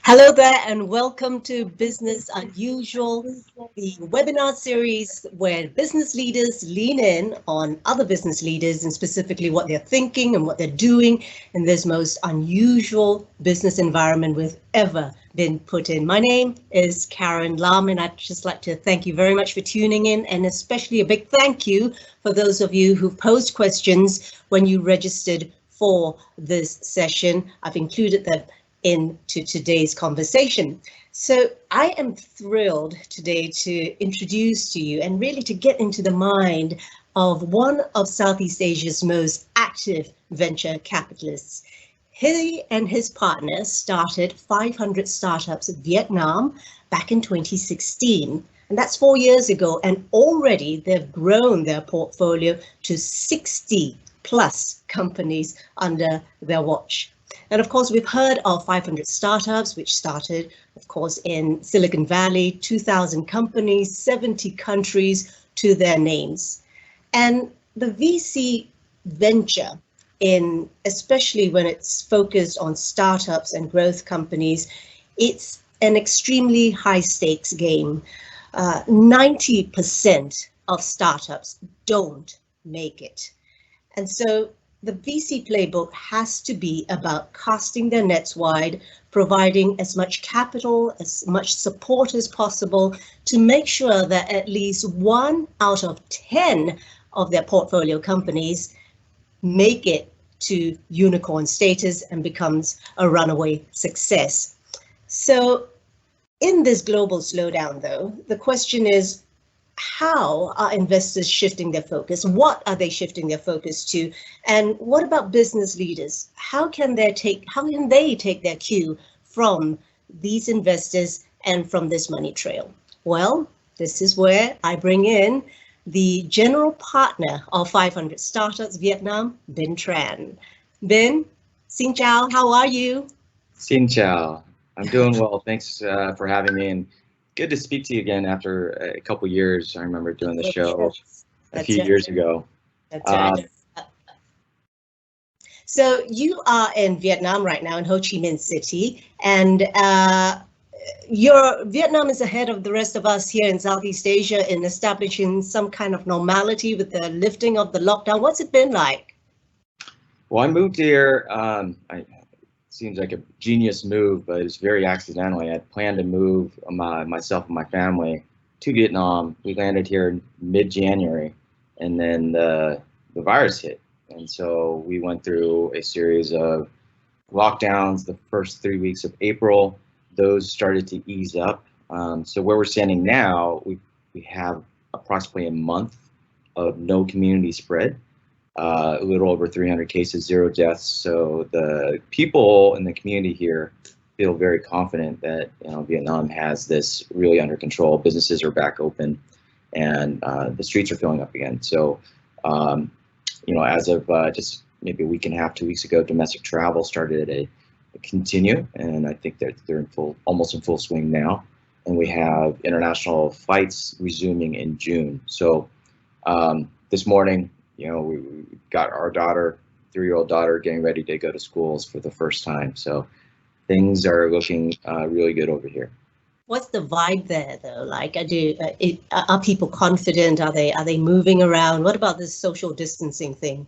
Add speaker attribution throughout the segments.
Speaker 1: Hello there and welcome to Business Unusual, the webinar series where business leaders lean in on other business leaders and specifically what they're thinking and what they're doing in this most unusual business environment we've ever been put in. My name is Karen Lam and I'd just like to thank you very much for tuning in, and especially a big thank you for those of you who posed questions when you registered for this session. I've included them into today's conversation. So I am thrilled today to introduce to you and really to get into the mind of one of Southeast Asia's most active venture capitalists. He and his partner started 500 Startups in Vietnam back in 2016. And that's 4 years ago. And already they've grown their portfolio to 60 plus companies under their watch. And of course, we've heard of 500 Startups, which started, of course, in Silicon Valley, 2,000 companies, 70 countries to their names. And the VC venture, especially when it's focused on startups and growth companies, it's an extremely high stakes game. 90% of startups don't make it. And so the VC playbook has to be about casting their nets wide, providing as much capital, as much support as possible to make sure that at least 1 out of 10 of their portfolio companies make it to unicorn status and becomes a runaway success. So in this global slowdown, though, the question is, how are investors shifting their focus? What are they shifting their focus to? And what about business leaders? How can they take their cue from these investors and from this money trail? Well, this is where I bring in the general partner of 500 Startups Vietnam, Binh Tran. Binh, xin chào, how are you?
Speaker 2: Xin chào. I'm doing well. Thanks for having me, and good to speak to you again after a couple years. I remember doing the show a few years ago.
Speaker 1: That's right. So you are in Vietnam right now, in Ho Chi Minh City, and Vietnam is ahead of the rest of us here in Southeast Asia in establishing some kind of normality with the lifting of the lockdown. What's it been like?
Speaker 2: Well, I moved here. Seems like a genius move, but it's very accidentally. I planned to move myself and my family to Vietnam. We landed here mid-January, and then the virus hit. And so we went through a series of lockdowns the first 3 weeks of April. Those started to ease up. So where we're standing now, we have approximately a month of no community spread. A little over 300 cases, 0 deaths. So the people in the community here feel very confident that Vietnam has this really under control. Businesses are back open, and the streets are filling up again. So, as of just maybe a week and a half, 2 weeks ago, domestic travel started to continue, and I think that they're almost in full swing now. And we have international flights resuming in June. So this morning, we got our daughter, 3-year-old daughter, getting ready to go to schools for the first time. So things are looking really good over here.
Speaker 1: What's the vibe there, though? Like, are people confident? Are they moving around? What about this social distancing thing?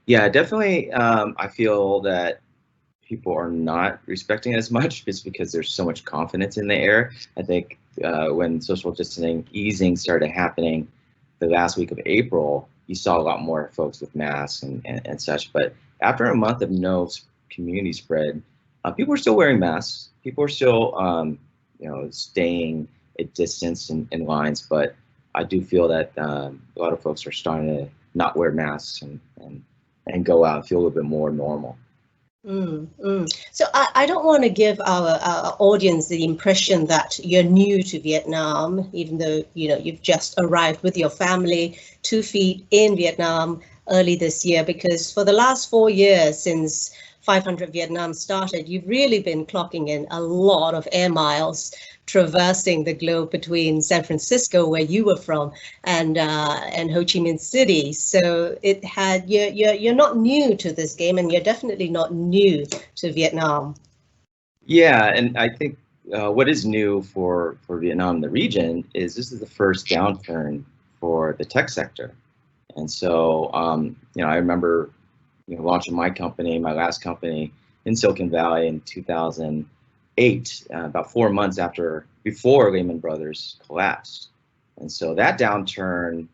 Speaker 2: Yeah, definitely. I feel that people are not respecting it as much just because there's so much confidence in the air. I think when social distancing easing started happening the last week of April, you saw a lot more folks with masks and such. But after a month of no community spread, people are still wearing masks. People are still, staying at distance in lines. But I do feel that a lot of folks are starting to not wear masks and go out and feel a little bit more normal.
Speaker 1: So I don't want to give our audience the impression that you're new to Vietnam, even though you've just arrived with your family 2 feet in Vietnam early this year, because for the last 4 years since 500 Vietnam started, you've really been clocking in a lot of air miles, traversing the globe between San Francisco, where you were from, and Ho Chi Minh City. So you're not new to this game, and you're definitely not new to Vietnam.
Speaker 2: Yeah, and I think what is new for Vietnam and the region is this is the first downturn for the tech sector. And so, I remember, launching my company, my last company in Silicon Valley in 2008, about 4 months before Lehman Brothers collapsed. And so that downturn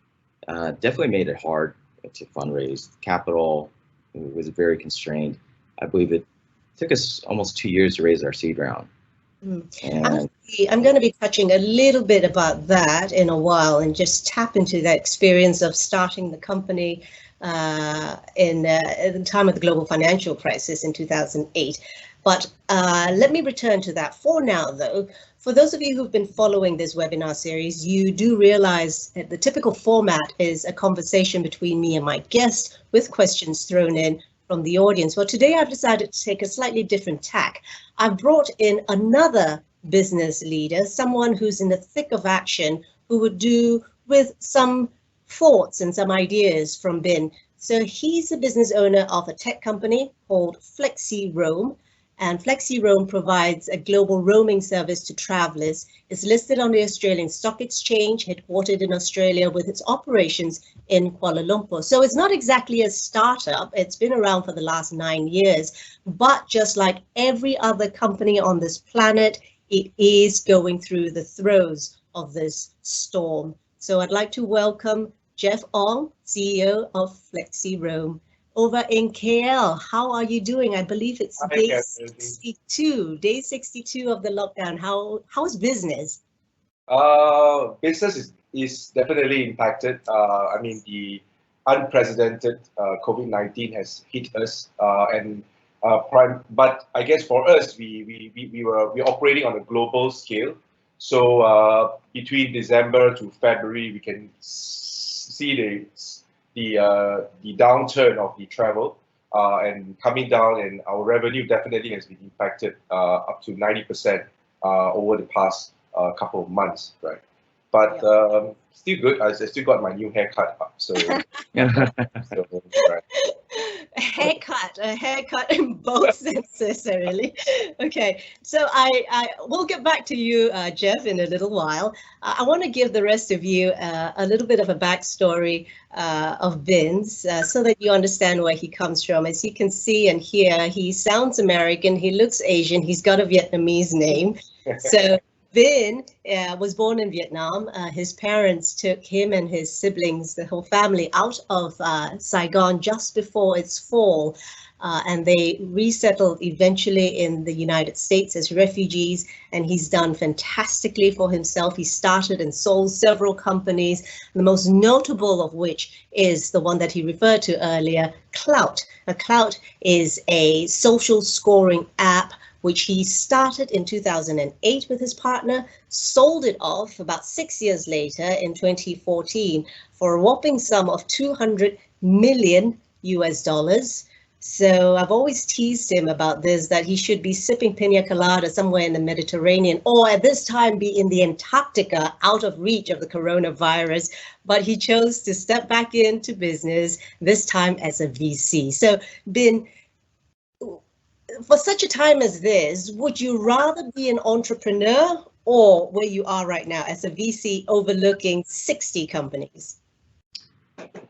Speaker 2: definitely made it hard to fundraise. Capital was very constrained. I believe it took us almost 2 years to raise our seed round. And
Speaker 1: I'm going to be touching a little bit about that in a while and just tap into that experience of starting the company at the time of the global financial crisis in 2008. But let me return to that. For now, though, for those of you who've been following this webinar series, you do realize that the typical format is a conversation between me and my guest with questions thrown in from the audience. Well, today I've decided to take a slightly different tack. I've brought in another business leader, someone who's in the thick of action, who would do with some thoughts and some ideas from Binh. So he's the business owner of a tech company called Flexiroam, and Flexiroam provides a global roaming service to travelers. It's listed on the Australian Stock Exchange, headquartered in Australia with its operations in Kuala Lumpur. So it's not exactly a startup. It's been around for the last 9 years, but just like every other company on this planet, it is going through the throes of this storm. So I'd like to welcome Jef Ong, CEO of Flexiroam, over in KL. How are you doing? I believe it's day 62 of the lockdown. How's business?
Speaker 3: Business is definitely impacted. I mean, the unprecedented COVID-19 has hit us, but I guess for us, we're operating on a global scale. So between December to February, we can see the downturn of the travel and coming down, and our revenue definitely has been impacted up to 90% over the past couple of months, right? But still good. I still got my new haircut up, so, right.
Speaker 1: A haircut in both senses, really. Okay, so I will get back to you, Jef, in a little while. I want to give the rest of you a little bit of a backstory of Binh's so that you understand where he comes from. As you can see and hear, he sounds American, he looks Asian, he's got a Vietnamese name. So Binh was born in Vietnam. His parents took him and his siblings, the whole family, out of Saigon just before its fall. And they resettled eventually in the United States as refugees, and he's done fantastically for himself. He started and sold several companies, the most notable of which is the one that he referred to earlier, Clout. Now, Clout is a social scoring app which he started in 2008 with his partner, sold it off about 6 years later in 2014 for a whopping sum of $200 million US. So I've always teased him about this, that he should be sipping pina colada somewhere in the Mediterranean, or at this time be in the Antarctica, out of reach of the coronavirus. But he chose to step back into business, this time as a VC. So Binh, for such a time as this, would you rather be an entrepreneur or where you are right now as a VC overlooking 60 companies?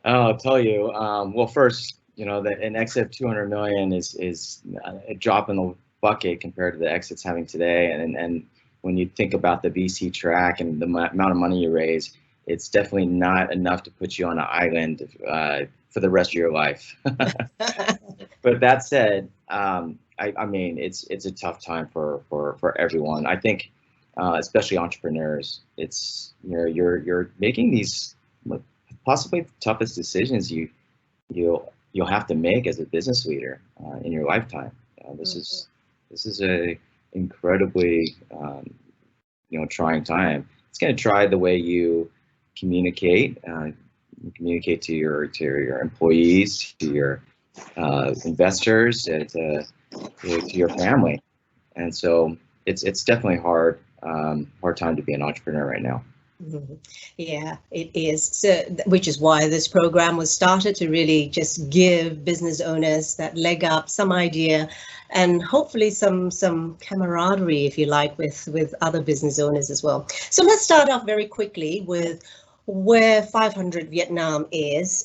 Speaker 2: I'll tell you. Well, first, that an exit of 200 million is a drop in the bucket compared to the exits having today. And when you think about the VC track and the amount of money you raise, it's definitely not enough to put you on an island for the rest of your life. But that said, I mean, it's a tough time for everyone. I think, especially entrepreneurs. It's you're making these possibly the toughest decisions you'll have to make as a business leader in your lifetime. This is a incredibly trying time. It's going to try the way you communicate. Communicate to your employees, to your investors, to your family, and so it's definitely hard time to be an entrepreneur right now.
Speaker 1: Mhm. Yeah, it is. So, which is why this program was started, to really just give business owners that leg up, some idea, and hopefully some camaraderie, if you like, with other business owners as well. So let's start off very quickly with where 500 Vietnam is.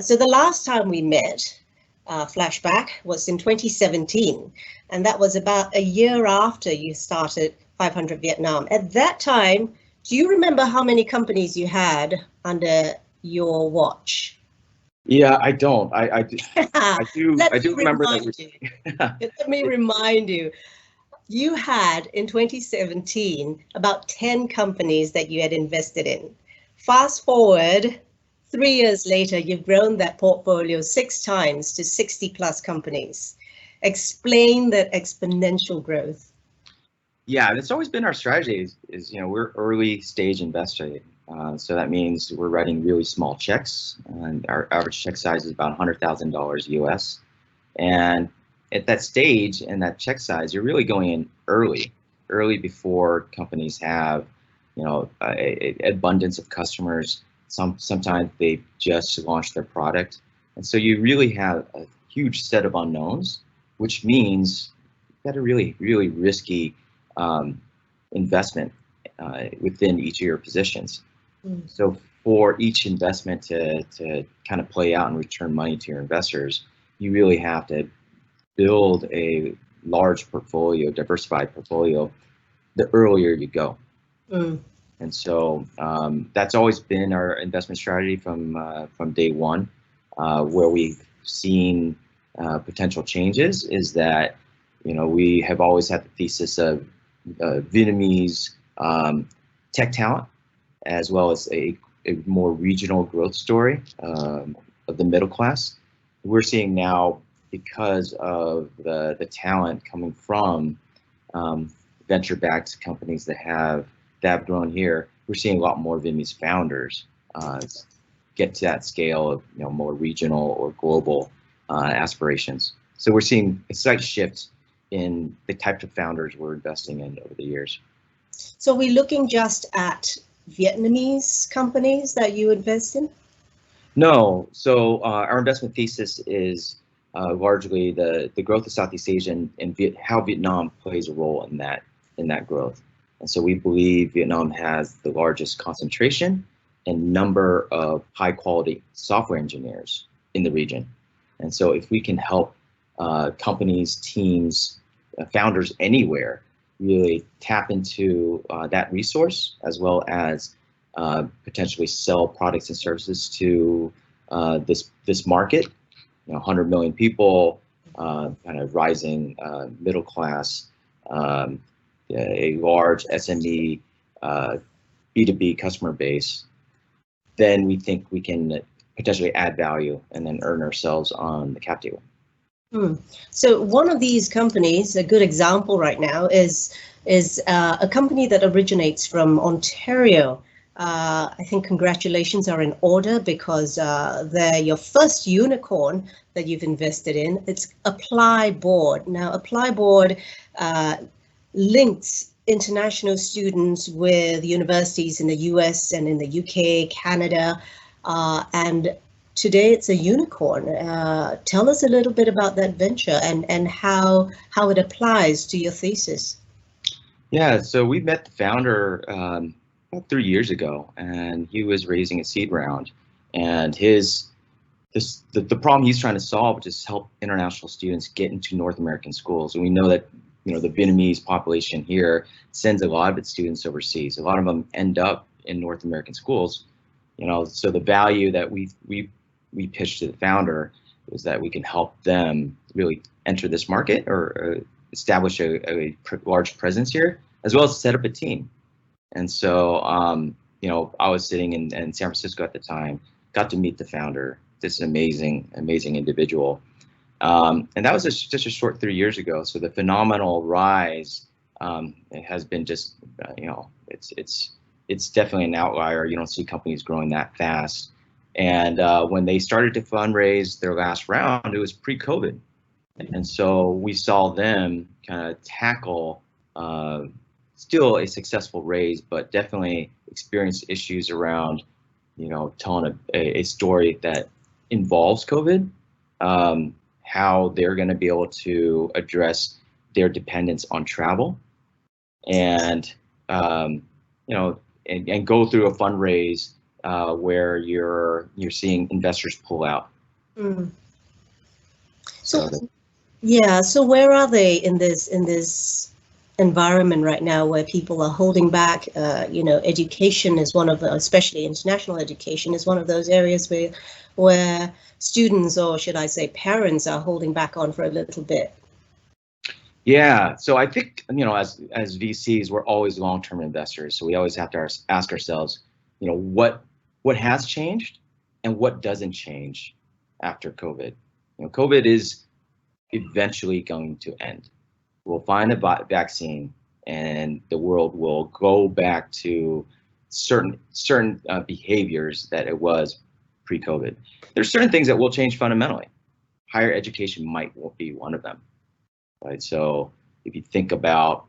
Speaker 1: So the last time we met, flashback, was in 2017, and that was about a year after you started 500 Vietnam. At that time, do you remember how many companies you had under your watch?
Speaker 2: Yeah, I don't. I do. I do.
Speaker 1: Let
Speaker 2: I
Speaker 1: me
Speaker 2: do remember that.
Speaker 1: remind you. Let me remind you. You had in 2017 about 10 companies that you had invested in. Fast forward 3 years later, you've grown that portfolio 6 times to 60 plus companies. Explain that exponential growth.
Speaker 2: Yeah, it's always been our strategy. We're early stage investor, so that means we're writing really small checks, and our average check size is about $100,000 US. And at that stage and that check size, you're really going in early before companies have, a abundance of customers. Sometimes they just launched their product, and so you really have a huge set of unknowns, which means you've got a really risky investment within each of your positions. So for each investment to kind of play out and return money to your investors, you really have to build a large portfolio, diversified portfolio, the earlier you go. And so that's always been our investment strategy from day one. Where we've seen potential changes is that, we have always had the thesis of Vietnamese tech talent, as well as a more regional growth story of the middle class. We're seeing now, because of the talent coming from venture-backed companies that have grown here, we're seeing a lot more Vietnamese founders get to that scale of more regional or global aspirations. So we're seeing a slight shift in the types of founders we're investing in over the years.
Speaker 1: So we're looking just at Vietnamese companies that you invest in?
Speaker 2: No. So our investment thesis is largely the growth of Southeast Asia and how Vietnam plays a role in that growth. And so we believe Vietnam has the largest concentration and number of high quality software engineers in the region. And so if we can help companies, teams, founders anywhere really tap into that resource, as well as potentially sell products and services to this market, 100 million people, kind of rising middle class, a large SME, B2B customer base, then we think we can potentially add value and then earn ourselves on the cap table.
Speaker 1: So one of these companies, a good example right now, is a company that originates from Ontario. I think congratulations are in order, because they're your first unicorn that you've invested in. It's Apply Board. Now, Apply Board links international students with universities in the US and in the UK, Canada, and today it's a unicorn. Tell us a little bit about that venture and how it applies to your thesis.
Speaker 2: Yeah, so we met the founder about 3 years ago, and he was raising a seed round, and the problem he's trying to solve is help international students get into North American schools. And we know that the Vietnamese population here sends a lot of its students overseas. A lot of them end up in North American schools. So the value that we pitched to the founder was that we can help them really enter this market, or establish a large presence here, as well as set up a team. And so, I was sitting in San Francisco at the time, got to meet the founder, this amazing individual. And that was just a short 3 years ago. So the phenomenal rise, it has been just, it's definitely an outlier. You don't see companies growing that fast. And when they started to fundraise their last round, it was pre-COVID. And so we saw them kind of tackle still a successful raise, but definitely experienced issues around, telling a story that involves COVID, how they're going to be able to address their dependence on travel, and and go through a fundraise where you're seeing investors pull out.
Speaker 1: Mm. So where are they in this environment right now where people are holding back? Education is one of the, especially international education, is one of those areas where students, or should I say parents, are holding back on for a little bit.
Speaker 2: Yeah, so I think, as VCs, we're always long-term investors, so we always have to ask ourselves, what has changed and what doesn't change after COVID. COVID is eventually going to end. We'll find a vaccine, and the world will go back to certain behaviors that it was pre-COVID. There's certain things that will change fundamentally. Higher education might be one of them. Right, so if you think about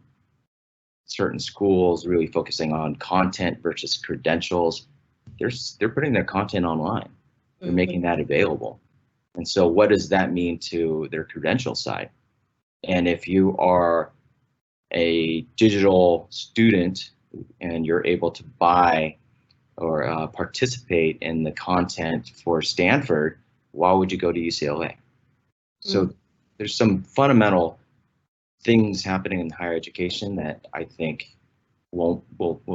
Speaker 2: certain schools really focusing on content versus credentials, they're putting their content online. They're making that available. And so what does that mean to their credential side? And if you are a digital student and you're able to buy or participate in the content for Stanford, why would you go to UCLA? So there's some fundamental things happening in higher education that I think will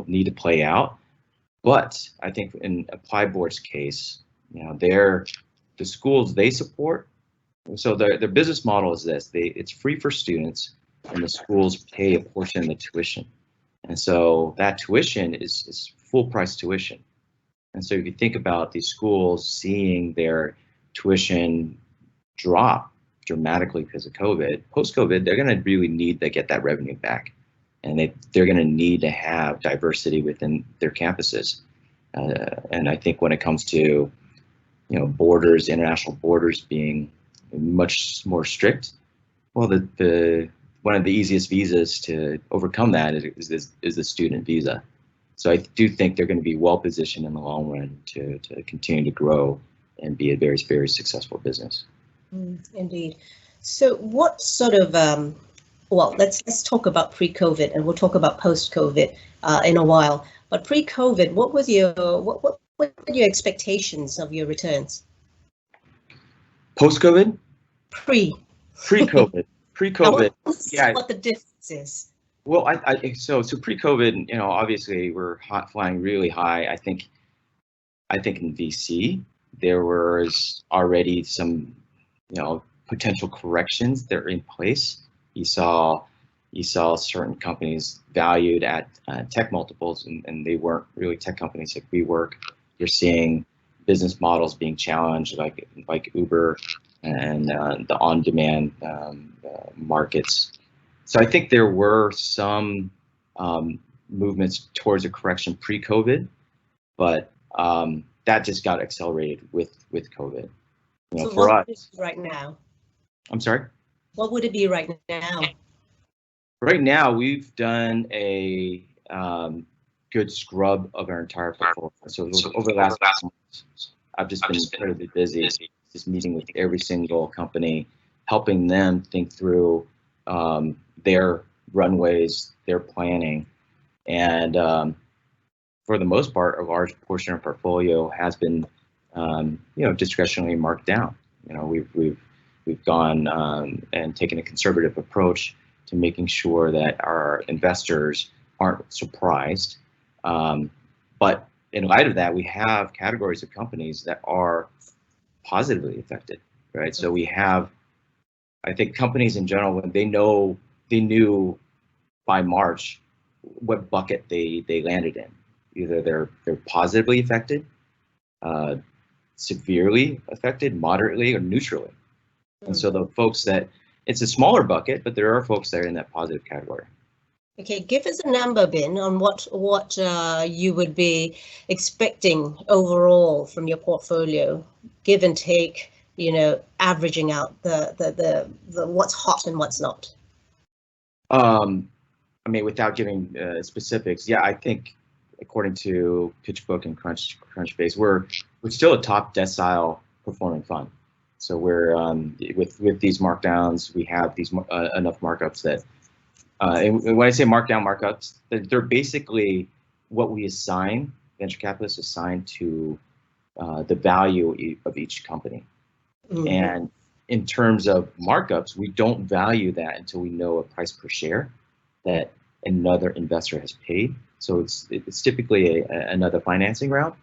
Speaker 2: need to play out. But I think in Applied Board's case, the schools they support. So their business model is this: it's free for students, and the schools pay a portion of the tuition. And so that tuition is full price tuition. And so if you think about these schools seeing their tuition drop dramatically because of COVID, post-COVID, they're going to really need to get that revenue back, and they're going to need to have diversity within their campuses. And I think when it comes to borders, international borders being much more strict, well, the one of the easiest visas to overcome that is the student visa. So I do think they're going to be well positioned in the long run to continue to grow and be a very, very successful business.
Speaker 1: Indeed. So what sort of, well, let's talk about pre-COVID, and we'll talk about post-COVID in a while. But pre-COVID, what were your expectations of your returns?
Speaker 2: Post-COVID?
Speaker 1: Pre-COVID.
Speaker 2: Pre-COVID. Yeah.
Speaker 1: What the difference is?
Speaker 2: Well, so pre-COVID, obviously we're flying really high. I think in VC there was already some potential corrections that are in place. You saw certain companies valued at tech multiples, and they weren't really tech companies like WeWork. You're seeing business models being challenged, like Uber and the on-demand markets. So I think there were some movements towards a correction pre-COVID, but that just got accelerated with COVID.
Speaker 1: So
Speaker 2: for
Speaker 1: what
Speaker 2: us
Speaker 1: right now?
Speaker 2: I'm sorry?
Speaker 1: What would it be right now?
Speaker 2: Right now, we've done a good scrub of our entire portfolio. So over the last months, I've just been incredibly busy, just meeting with every single company, helping them think through their runways, their planning, and for the most part, a large portion of our portfolio has been, discretionally marked down. We've gone and taken a conservative approach to making sure that our investors aren't surprised. But in light of that, we have categories of companies that are positively affected, right? So we have, I think, companies in general, when they knew by March what bucket they landed in. Either they're positively affected, severely affected, moderately, or neutrally. And so the folks that, it's a smaller bucket, but there are folks that are in that positive category.
Speaker 1: Okay, give us a number, Binh, on what you would be expecting overall from your portfolio, give and take, averaging out the what's hot and what's not.
Speaker 2: I mean, without giving specifics, yeah, I think according to PitchBook and Crunchbase, we're still a top decile performing fund. So we're with these markdowns, we have these enough markups that, and when I say markdown markups, they're basically what we assign, venture capitalists assign to the value of each company. Mm-hmm. And in terms of markups, we don't value that until we know a price per share that another investor has paid. So it's typically another financing round.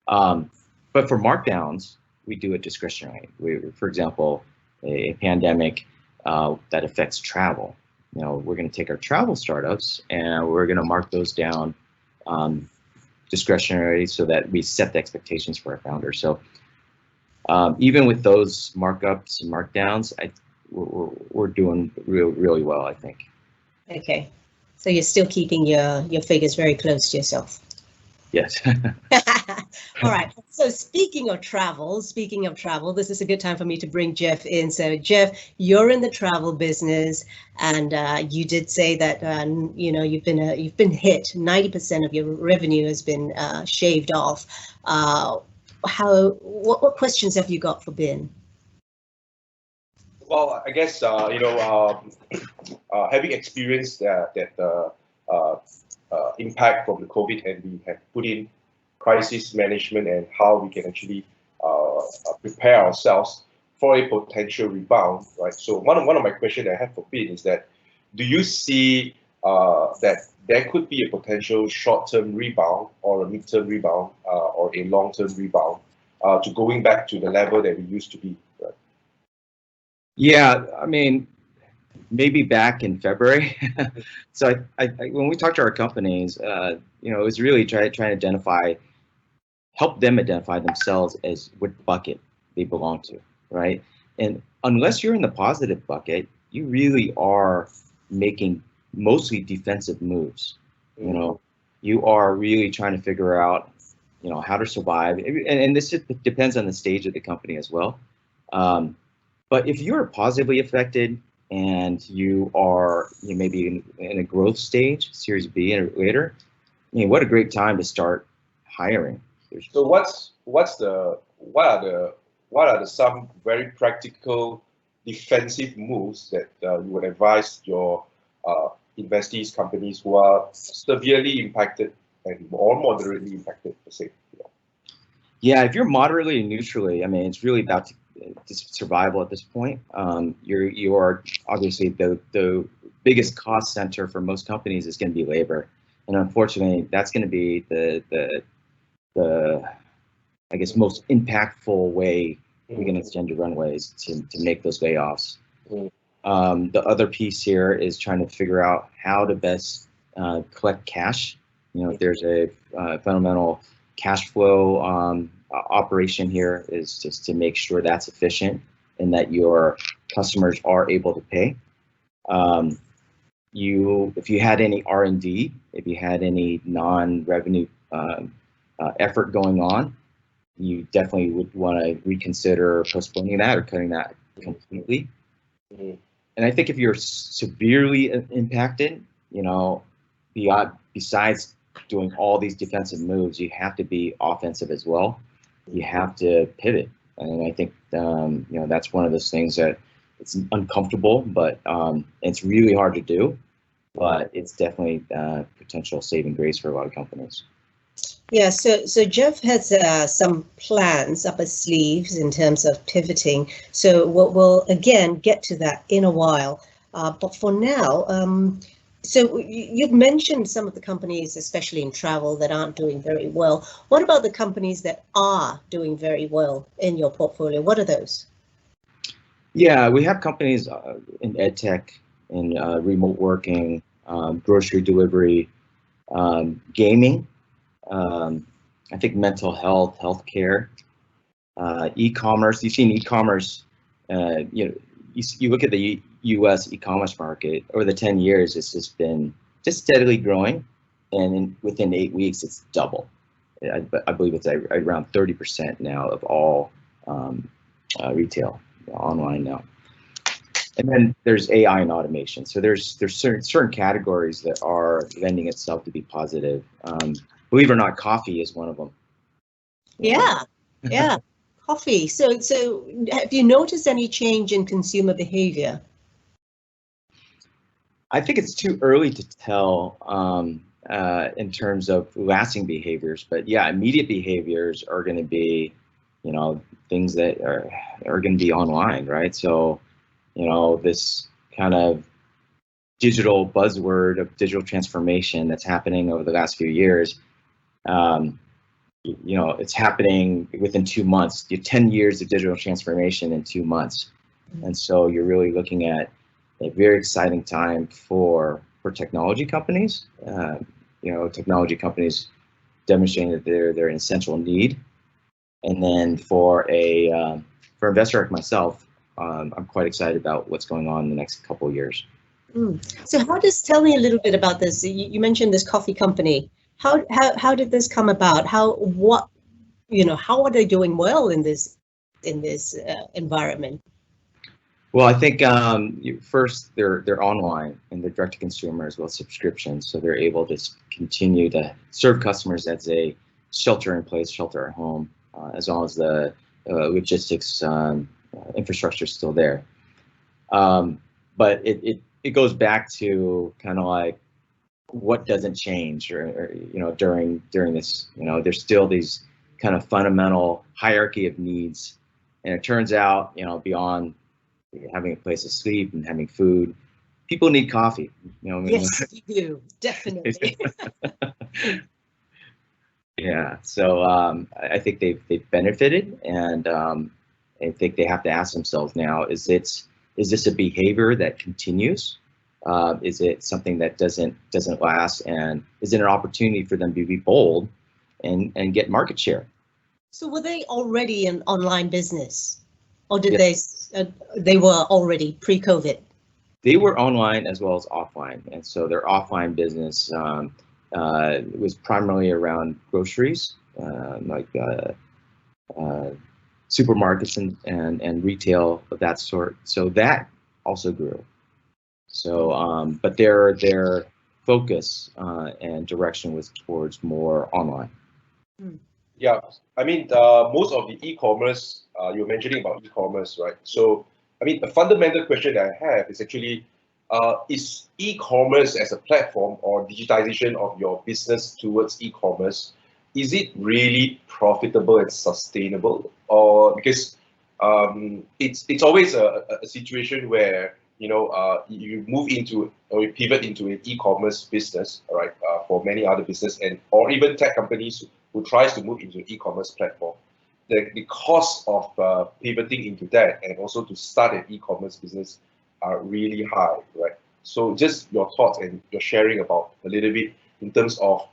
Speaker 2: But for markdowns, we do it discretionary. For example, a pandemic that affects travel. You know, we're going to take our travel startups and we're going to mark those down discretionary so that we set the expectations for our founders. So even with those markups and markdowns, we're doing really well, I think.
Speaker 1: Okay, so you're still keeping your figures very close to yourself.
Speaker 2: Yes.
Speaker 1: All right. So speaking of travel, this is a good time for me to bring Jef in. So Jef, you're in the travel business, and you did say that you know, you've been hit. 90% of your revenue has been shaved off. What questions have you got for Binh?
Speaker 3: Well, I guess you know, having experienced that impact from the COVID, and we have put in crisis management and how we can actually prepare ourselves for a potential rebound, right? So one of my questions I have for Binh is that, do you see that there could be a potential short-term rebound or a mid-term rebound or a long-term rebound to going back to the level that we used to be? Right?
Speaker 2: Yeah, I mean, maybe back in February. So I when we talk to our companies, you know, it was really trying to help them identify themselves as what bucket they belong to, right? And unless you're in the positive bucket, you really are making mostly defensive moves. You know, you are really trying to figure out, you know, how to survive. And this depends on the stage of the company as well. But if you're positively affected and you maybe in a growth stage, Series B and later, I mean, what a great time to start hiring.
Speaker 3: So what are the some very practical defensive moves that you would advise your investees, companies who are severely impacted or moderately impacted, per se?
Speaker 2: Yeah, if you're moderately and neutrally, I mean, it's really about survival at this point. You are obviously the biggest cost center for most companies is going to be labor, and unfortunately, that's going to be the I guess most impactful way we can extend your runways to make those layoffs. The other piece here is trying to figure out how to best collect cash. You know, if there's a fundamental cash flow operation here, is just to make sure that's efficient and that your customers are able to pay. If you had any R&D, if you had any non-revenue effort going on, you definitely would want to reconsider postponing that or cutting that completely. And I think if you're severely impacted, you know, besides doing all these defensive moves, you have to be offensive as well. You have to pivot, and I think you know, that's one of those things that it's uncomfortable, but it's really hard to do. But it's definitely potential saving grace for a lot of companies.
Speaker 1: Yeah, so Jef has some plans up his sleeves in terms of pivoting. So we'll again get to that in a while. But for now, so you've mentioned some of the companies, especially in travel, that aren't doing very well. What about the companies that are doing very well in your portfolio? What are those?
Speaker 2: Yeah, we have companies in edtech, in remote working, grocery delivery, gaming. I think mental health, healthcare, e-commerce. You've seen e-commerce. You know, you look at the U.S. e-commerce market over the 10 years. It's just been steadily growing, and within 8 weeks, it's double. I believe it's around 30% now of all retail online now. And then there's AI and automation. So there's certain categories that are lending itself to be positive. Believe it or not, coffee is one of them.
Speaker 1: Yeah, yeah, coffee. So have you noticed any change in consumer behavior?
Speaker 2: I think it's too early to tell in terms of lasting behaviors, but yeah, immediate behaviors are going to be, things that are going to be online, right? So, this kind of digital buzzword of digital transformation that's happening over the last few years, it's happening within 2 months. You 10 years of digital transformation in 2 months, and so you're really looking at a very exciting time for technology companies. Technology companies demonstrating that they're an essential need, and then for an investor like myself, I'm quite excited about what's going on in the next couple of years.
Speaker 1: So tell me a little bit about this. You mentioned this coffee company. How did this come about? How are they doing well in this environment?
Speaker 2: Well, I think first they're online and they're direct to consumer as well as subscriptions, so they're able to continue to serve customers as a shelter in place, shelter at home, as long as the logistics infrastructure is still there. But it goes back to kind of like what doesn't change, or during this, there's still these kind of fundamental hierarchy of needs, and it turns out beyond having a place to sleep and having food, people need coffee.
Speaker 1: Yes, you do, definitely.
Speaker 2: Yeah, so I think they've benefited, and I think they have to ask themselves now: is this a behavior that continues? Is it something that doesn't last? And is it an opportunity for them to be bold and get market share?
Speaker 1: So were they already an online business, or did they were already pre-COVID?
Speaker 2: They were online as well as offline, and so their offline business was primarily around groceries, like supermarkets and retail of that sort. So that also grew. So, but their focus and direction was towards more online.
Speaker 3: Yeah, I mean, most of the e-commerce, you were mentioning about e-commerce, right? So, I mean, the fundamental question that I have is actually, is e-commerce as a platform or digitization of your business towards e-commerce, is it really profitable and sustainable? Or because it's always a situation where, you move into or you pivot into an e-commerce business, all right, for many other business or even tech companies who tries to move into an e-commerce platform. The cost of pivoting into that and also to start an e-commerce business are really high, right? So just your thoughts and your sharing about a little bit in terms of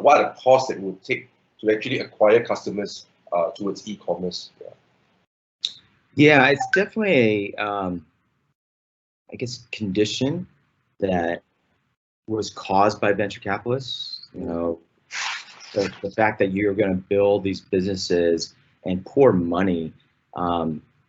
Speaker 3: what are the costs that it would take to actually acquire customers towards e-commerce.
Speaker 2: Yeah, it's definitely I guess condition that was caused by venture capitalists. The fact that you're going to build these businesses and pour money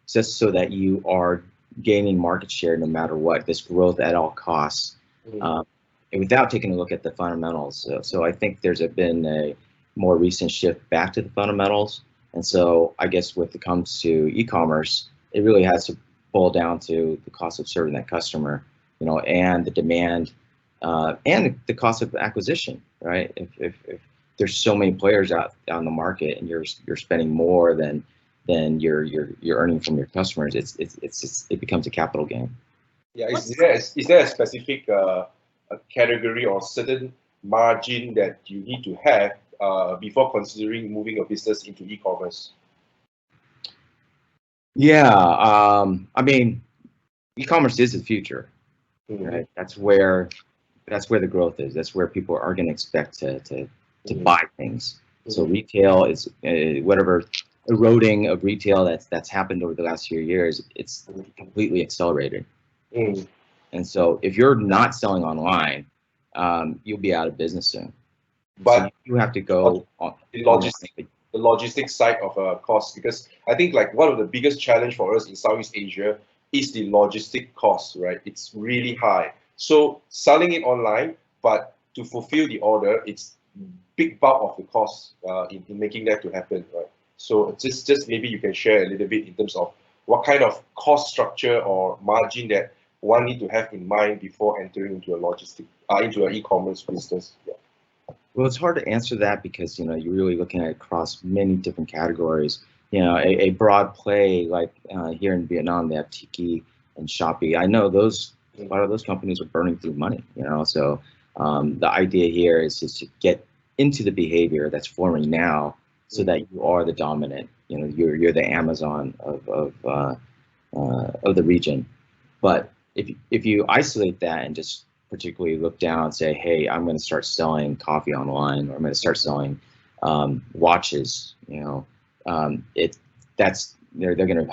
Speaker 2: just so that you are gaining market share no matter what, this growth at all costs, and without taking a look at the fundamentals. So I think there's been a more recent shift back to the fundamentals. And so I guess when it comes to e-commerce, it really has to boil down to the cost of serving that customer, and the demand and the cost of acquisition, right? If there's so many players out on the market and you're spending more than you're earning from your customers, it becomes a capital gain.
Speaker 3: Yeah, is there a specific category or certain margin that you need to have before considering moving your business into e-commerce?
Speaker 2: Yeah, I mean, e-commerce is the future, right? That's where the growth is. That's where people are going to expect to buy things. So retail is whatever eroding of retail that's happened over the last few years. It's completely accelerated. And so if you're not selling online, you'll be out of business soon. But so you have to go on
Speaker 3: the logistics side of cost, because I think like one of the biggest challenge for us in Southeast Asia is the logistic cost, right? It's really high. So selling it online, but to fulfill the order, it's big bulk of the cost in making that to happen, right? So just maybe you can share a little bit in terms of what kind of cost structure or margin that one need to have in mind before entering into a into an e-commerce business. Yeah.
Speaker 2: Well, it's hard to answer that because you're really looking at across many different categories. A broad play like here in Vietnam, they have Tiki and Shopee. I know a lot of those companies are burning through money. So the idea here is to get into the behavior that's forming now, so that you are the dominant. You're the Amazon of the region. But if you isolate that and just particularly look down and say, hey, I'm going to start selling coffee online, or I'm going to start selling watches, they're going to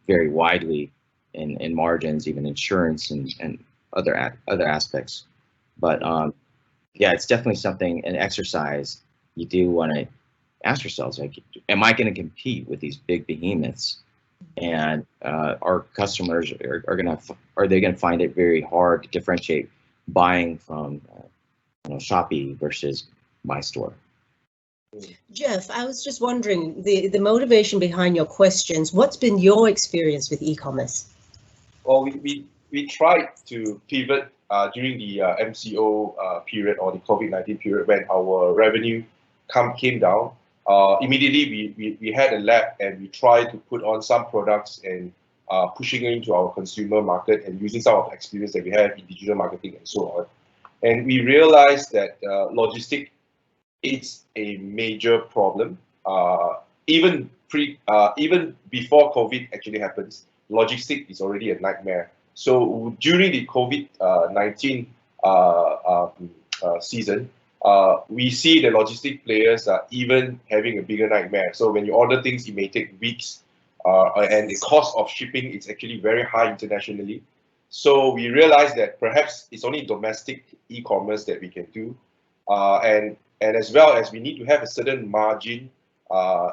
Speaker 2: vary widely in margins, even insurance and other aspects. But yeah, it's definitely something, an exercise you do want to ask yourselves, like, am I going to compete with these big behemoths? And our customers are they going to find it very hard to differentiate buying from Shopee versus my store?
Speaker 1: Jef, I was just wondering the motivation behind your questions. What's been your experience with e-commerce?
Speaker 3: Well, we tried to pivot during the MCO period, or the COVID-19 period, when our revenue came down. Immediately we had a lab, and we tried to put on some products and pushing it into our consumer market and using some of the experience that we have in digital marketing and so on. And we realized that logistic is a major problem. Even before COVID actually happens, logistic is already a nightmare. So during the COVID-19 season, we see the logistic players are even having a bigger nightmare. So when you order things, it may take weeks, and the cost of shipping is actually very high internationally. So we realized that perhaps it's only domestic e-commerce that we can do, and as well as we need to have a certain margin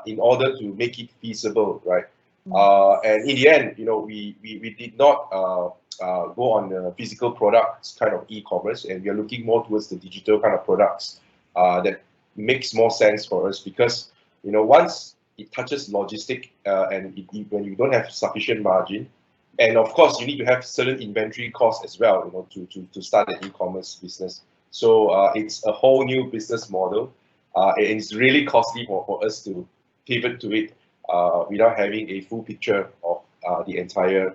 Speaker 3: in order to make it feasible, right? And in the end, we did not go on the physical products kind of e-commerce, and we are looking more towards the digital kind of products that makes more sense for us, because once it touches logistic and when you don't have sufficient margin, and of course you need to have certain inventory costs as well, to start an e-commerce business. So it's a whole new business model, and it's really costly for us to pivot to it without having a full picture of the entire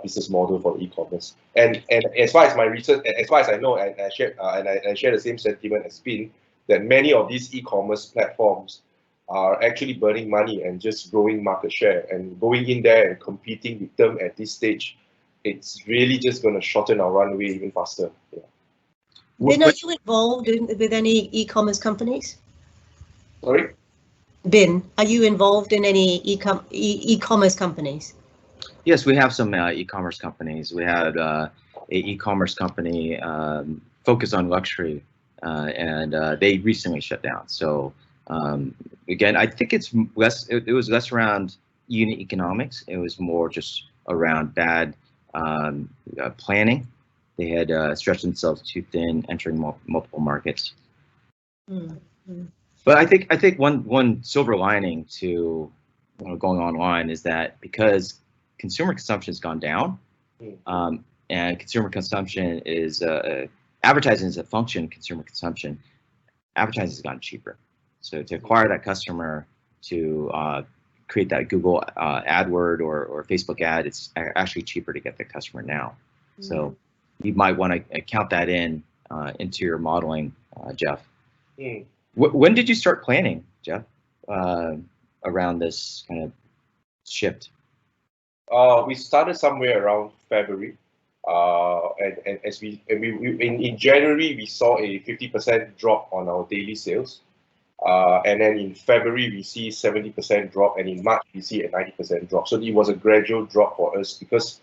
Speaker 3: business model for e-commerce. And as far as my research, as far as I know, and I share the same sentiment as Binh, that many of these e-commerce platforms are actually burning money and just growing market share, and going in there and competing with them at this stage, it's really just going to shorten our runway even faster. Yeah.
Speaker 1: Binh, are you involved with any e-commerce companies?
Speaker 3: Sorry?
Speaker 1: Binh, are you involved in any e-commerce companies?
Speaker 2: Yes, we have some e-commerce companies. We had a e-commerce company focused on luxury, and they recently shut down. So again, I think it was less around unit economics. It was more just around bad planning. They had stretched themselves too thin, entering multiple markets. Mm-hmm. But I think one silver lining to going online is that because consumer consumption has gone down, and consumer consumption is advertising is a function of consumer consumption. Advertising has gotten cheaper. So to acquire that customer, to create that Google AdWord or Facebook ad, it's actually cheaper to get the customer now. So you might want to count that into your modeling, Jef. When did you start planning, Jef, around this kind of shift?
Speaker 3: We started somewhere around February, and as in January we saw a 50% drop on our daily sales, and then in February we see 70% drop, and in March we see a 90% drop. So it was a gradual drop for us because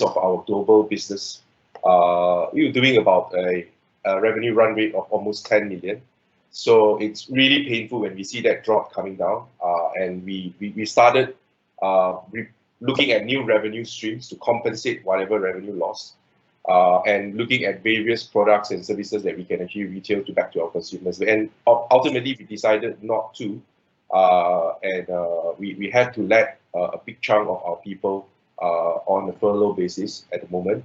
Speaker 3: of our global business. We were doing about a revenue run rate of almost 10 million. So it's really painful when we see that drop coming down, and we started looking at new revenue streams to compensate whatever revenue loss, and looking at various products and services that we can actually retail to back to our consumers. And ultimately, we decided not to, and we had to let a big chunk of our people on a furlough basis at the moment,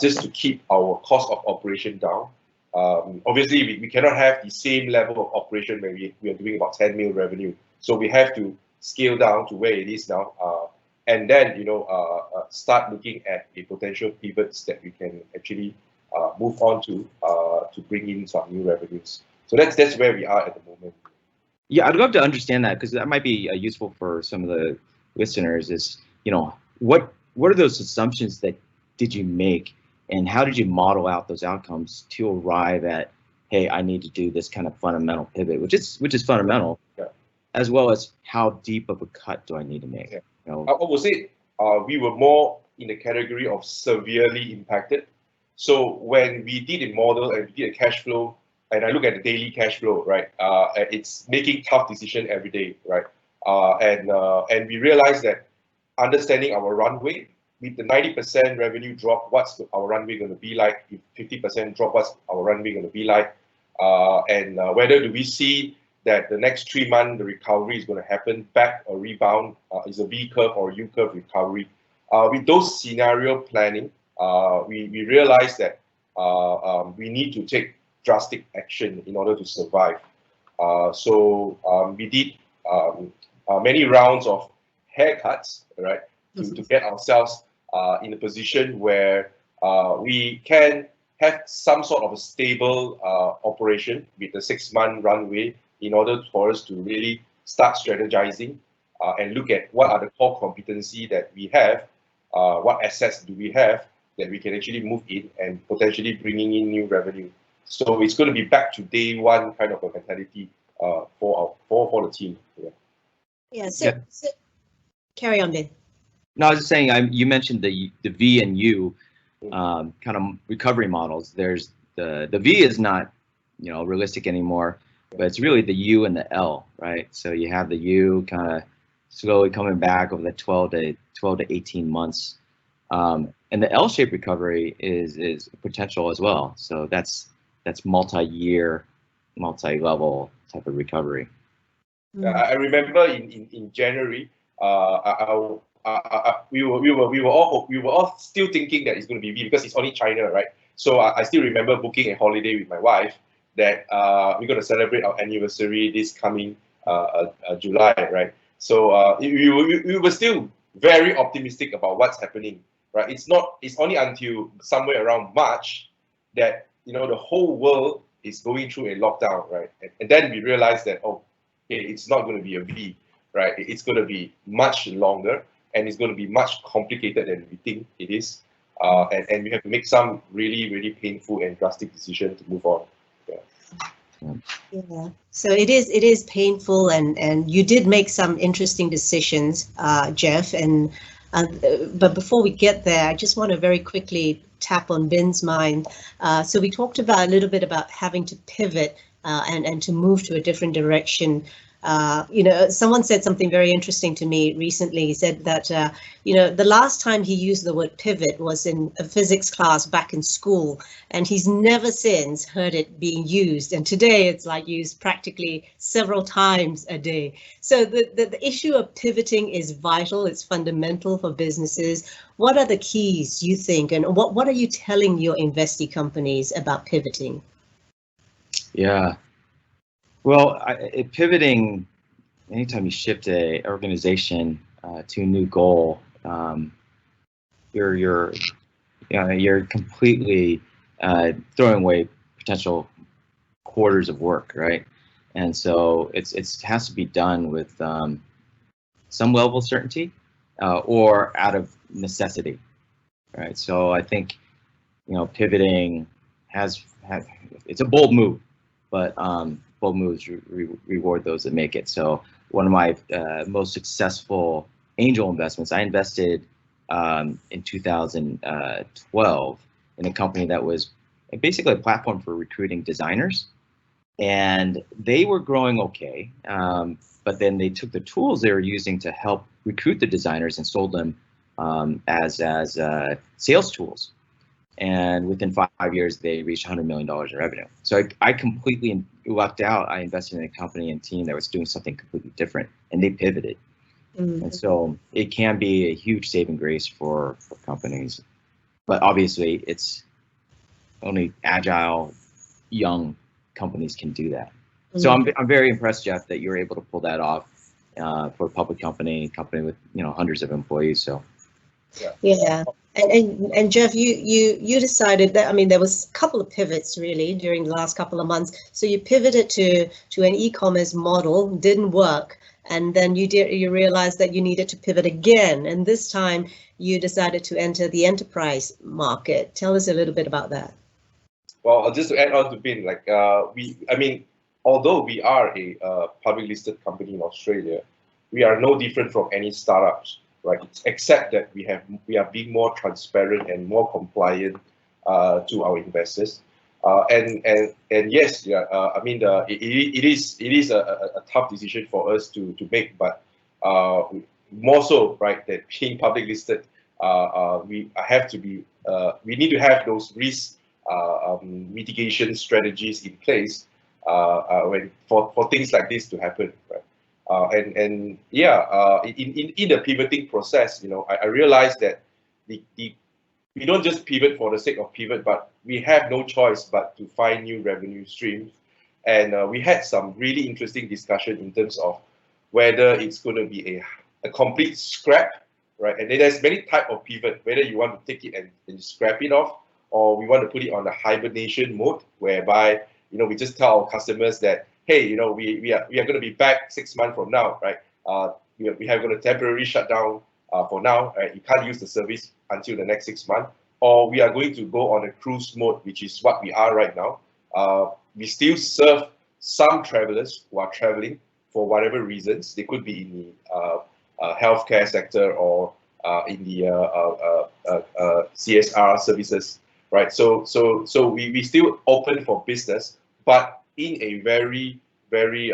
Speaker 3: just to keep our cost of operation down. Obviously, we cannot have the same level of operation when we are doing about 10 mil revenue. So we have to scale down to where it is now, and then start looking at the potential pivots that we can actually move on to bring in some new revenues. So that's where we are at the moment.
Speaker 2: Yeah, I'd love to understand that, because that might be useful for some of the listeners. Is, what are those assumptions that did you make, and how did you model out those outcomes to arrive at, hey, I need to do this kind of fundamental pivot, which is fundamental,
Speaker 3: yeah.
Speaker 2: As well as how deep of a cut do I need to make?
Speaker 3: Yeah. I would say we were more in the category of severely impacted. So when we did a model and we did a cash flow, and I look at the daily cash flow, right? It's making tough decisions every day, right? And we realized that understanding our runway, with the 90% revenue drop, what's our runway going to be like? If 50% drop, what's our runway going to be like? And whether do we see that the next 3 months the recovery is going to happen back or rebound, is a V curve or U curve recovery? With those scenario planning, we realized that we need to take drastic action in order to survive. So we did many rounds of haircuts, right, to get ourselves in a position where we can have some sort of a stable operation with a 6-month runway, in order for us to really start strategizing and look at what are the core competency that we have, what assets do we have that we can actually move in and potentially bringing in new revenue. So it's going to be back to day one kind of a mentality for the team.
Speaker 1: Yeah. So carry on, Binh.
Speaker 2: No, I was just saying, you mentioned the V and U kind of recovery models. There's the V is not realistic anymore, but it's really the U and the L, right? So you have the U kind of slowly coming back over the 12 to 18 months, and the L-shaped recovery is potential as well. So that's multi-year, multi-level type of recovery.
Speaker 3: I remember in January, we were all still thinking that it's going to be V, because it's only China, right? So I still remember booking a holiday with my wife, that we're going to celebrate our anniversary this coming July, right? So we were still very optimistic about what's happening, right? It's only until somewhere around March that the whole world is going through a lockdown, right? And then we realized that, it's not going to be a V, right? It's going to be much longer, and it's going to be much complicated than we think it is. And we have to make some really, really painful and drastic decisions to move on.
Speaker 1: Yeah, so it is painful, and you did make some interesting decisions, Jef. And but before we get there, I just want to very quickly tap on Binh's mind. So we talked about a little bit about having to pivot and to move to a different direction. Someone said something very interesting to me recently. He said that, the last time he used the word pivot was in a physics class back in school, and he's never since heard it being used. And today it's like used practically several times a day. So the issue of pivoting is vital. It's fundamental for businesses. What are the keys, you think, and what are you telling your investee companies about pivoting?
Speaker 2: Yeah. Well, pivoting, anytime you shift a organization to a new goal, you're completely throwing away potential quarters of work, right? And so it has to be done with some level of certainty or out of necessity, right? So I think pivoting it's a bold move, but bold moves reward those that make it. So one of my most successful angel investments, I invested in 2012 in a company that was basically a platform for recruiting designers, and they were growing okay, but then they took the tools they were using to help recruit the designers and sold them as sales tools. And within 5 years, they reached $100 million in revenue. So I completely lucked out. I invested in a company and team that was doing something completely different, and they pivoted. And so it can be a huge saving grace for companies. But obviously, it's only agile, young companies can do that. So I'm very impressed, Jeff, that you're able to pull that off for a public company with hundreds of employees. So
Speaker 1: yeah. And Jeff, you decided that, I mean, there was a couple of pivots really during the last couple of months. So you pivoted to an e-commerce model, didn't work, and then you realized that you needed to pivot again, and this time you decided to enter the enterprise market. Tell us a little bit about that.
Speaker 3: Well, just to add on to Binh, although we are a public listed company in Australia, we are no different from any startups, right? Except that we are being more transparent and more compliant to our investors. And yes, it is a tough decision for us to make, but more so, right, that being public listed, we need to have those risk mitigation strategies in place for things like this to happen, right? In the pivoting process, I realized that we don't just pivot for the sake of pivot, but we have no choice but to find new revenue streams. And we had some really interesting discussion in terms of whether it's going to be a complete scrap, right? And then there's many type of pivot, whether you want to take it and scrap it off, or we want to put it on a hibernation mode, whereby we just tell our customers that, hey, we are going to be back 6 months from now, right? We have going to temporarily shut down for now, right? You can't use the service until the next 6 months, or we are going to go on a cruise mode, which is what we are right now. We still serve some travelers who are traveling for whatever reasons. They could be in the healthcare sector or in the CSR services, right? So we still open for business, but in a very, very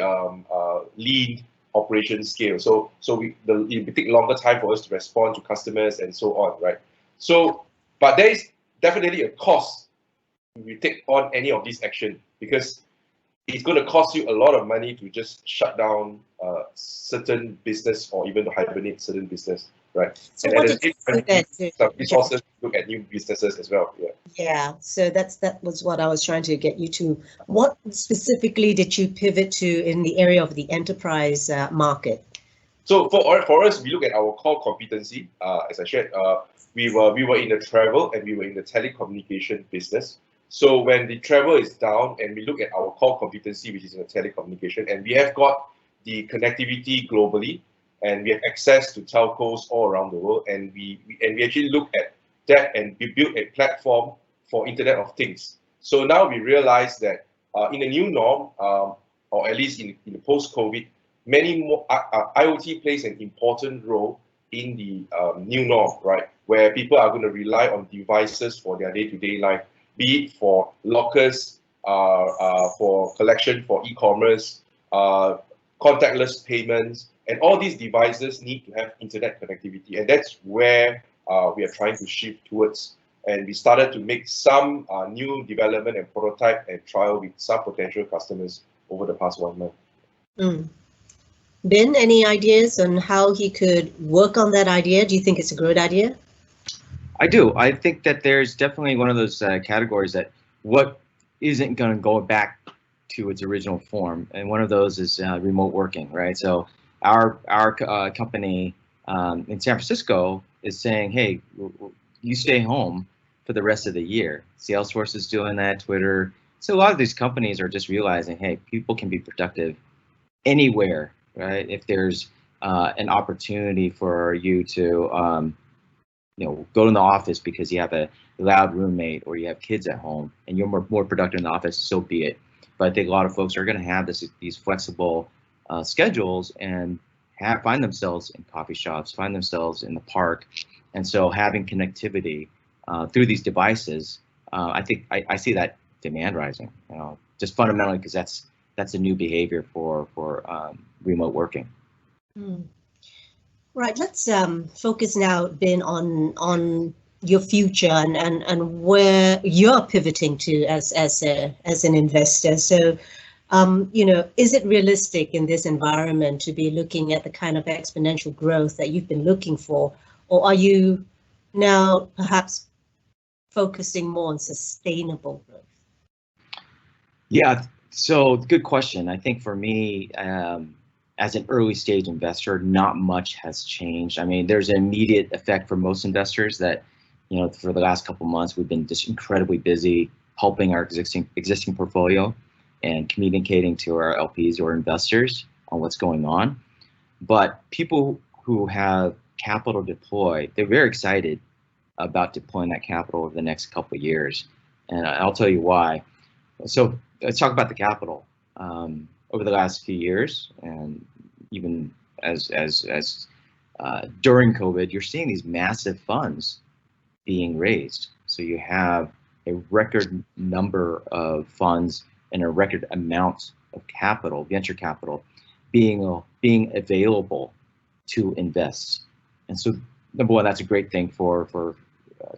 Speaker 3: lean operation scale. So it will take longer time for us to respond to customers and so on, right? But there is definitely a cost if we take on any of these action, because it's going to cost you a lot of money to just shut down certain business or even to hibernate certain business, right?
Speaker 1: So
Speaker 3: and
Speaker 1: what
Speaker 3: at the
Speaker 1: did you do
Speaker 3: same time, some resources to look at new businesses as well.
Speaker 1: Yeah. So that was what I was trying to get you to. What specifically did you pivot to in the area of the enterprise market?
Speaker 3: So for us, we look at our core competency. As I shared, we were in the travel and we were in the telecommunication business. So when the travel is down and we look at our core competency, which is in the telecommunication, and we have got the connectivity globally, and we have access to telcos all around the world, and we actually look at that and we built a platform for Internet of Things. So now we realize that in the new norm, or at least in the post-COVID, many more IoT plays an important role in the new norm, right? Where people are going to rely on devices for their day-to-day life, be it for lockers, for collection, for e-commerce, contactless payments, and all these devices need to have internet connectivity, and that's where we are trying to shift towards. And we started to make some new development and prototype and trial with some potential customers over the past 1 month.
Speaker 1: Binh, any ideas on how he could work on that idea? Do you think it's a great idea?
Speaker 2: I do. I think that there's definitely one of those categories that what isn't going to go back to its original form, and one of those is remote working, right? So our company in San Francisco is saying, hey, you stay home for the rest of the year. Salesforce is doing that, Twitter. So a lot of these companies are just realizing, hey, people can be productive anywhere, right? If there's an opportunity for you to go to the office because you have a loud roommate or you have kids at home and you're more productive in the office, so be it. But I think a lot of folks are going to have these flexible schedules and find themselves in coffee shops, find themselves in the park. And so having connectivity through these devices, I think I see that demand rising, just fundamentally because that's a new behavior for remote working.
Speaker 1: Right. Let's focus now, Ben, on your future and where you're pivoting to as an investor. So, is it realistic in this environment to be looking at the kind of exponential growth that you've been looking for, or are you now perhaps focusing more on sustainable growth?
Speaker 2: Yeah, so good question. I think for me, as an early stage investor, not much has changed. I mean, there's an immediate effect for most investors that, for the last couple months, we've been just incredibly busy helping our existing portfolio and communicating to our LPs or investors on what's going on. But people who have capital deployed, they're very excited about deploying that capital over the next couple of years. And I'll tell you why. So let's talk about the capital. Over the last few years, and even as during COVID, you're seeing these massive funds being raised. So you have a record number of funds and a record amount of capital, venture capital, being available to invest. And so, number one, that's a great thing for